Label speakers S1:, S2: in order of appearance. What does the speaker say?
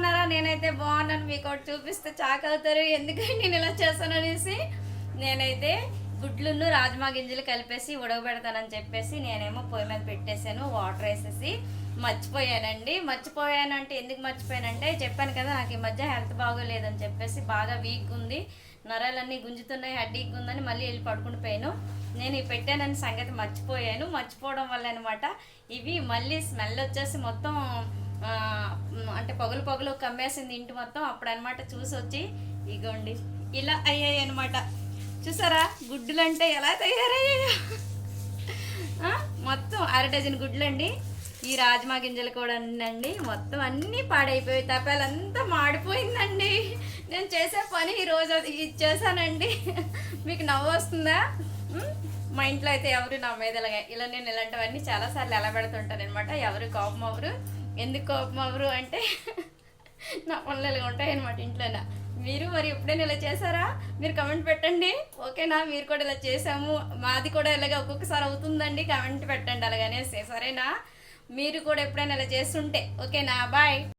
S1: బాగున్నారా? నేనైతే బాగున్నాను. మీకు ఒకటి చూపిస్తే చాక్ అవుతారు ఎందుకంటే నేను ఇలా చేస్తాను అనేసి. నేనైతే గుడ్లును రాజ్మా గింజలు కలిపేసి ఉడకబెడతానని చెప్పేసి నేనేమో పొయ్యి మీద పెట్టేశాను, వాటర్ వేసేసి. మర్చిపోయానంటే ఎందుకు మర్చిపోయానంటే చెప్పాను కదా, నాకు ఈ మధ్య హెల్త్ బాగోలేదని చెప్పేసి, బాగా వీక్ ఉంది, నరాలన్నీ గుంజుతున్నాయి, హెడ్డీక్ ఉందని మళ్ళీ వెళ్ళి పడుకుని పోయాను. నేను ఇవి పెట్టానని సంగతి మర్చిపోవడం వల్ల అనమాట ఇవి మళ్ళీ స్మెల్ వచ్చేసి మొత్తం అంటే పగులు కమ్మేసింది ఇంటి మొత్తం. అప్పుడు అనమాట చూసి వచ్చి ఇగోండి ఇలా అయ్యాయి అనమాట. చూసారా గుడ్డులు అంటే ఎలా తయారయ్యాయో. మొత్తం 1/2 డజన్ గుడ్లు అండి. ఈ రాజ్మా గింజలు కూడా అండి మొత్తం అన్నీ పాడైపోయి తపాలంతా మాడిపోయిందండి. నేను చేసే పని ఈరోజు అది చేశానండి. మీకు నవ్వు వస్తుందా? మా ఇంట్లో అయితే ఎవరు నా మీద ఇలా నేను ఇలాంటివన్నీ చాలాసార్లు ఎలా పెడుతుంటాను అనమాట. ఎవరు కోపం అవ్వరు. ఎందుకు కోపం అవ్వరు అంటే నా పనులు ఇలా ఉంటాయి అనమాట ఇంట్లోనే. మీరు మరి ఎప్పుడైనా ఇలా చేశారా? మీరు కమెంట్ పెట్టండి, ఓకేనా? మీరు కూడా ఇలా చేసాము, మాది కూడా ఇలాగ ఒక్కొక్కసారి అవుతుందండి, కమెంట్ పెట్టండి అలాగనేసి, సరేనా? మీరు కూడా ఎప్పుడైనా ఇలా చేస్తుంటే, ఓకేనా? బాయ్.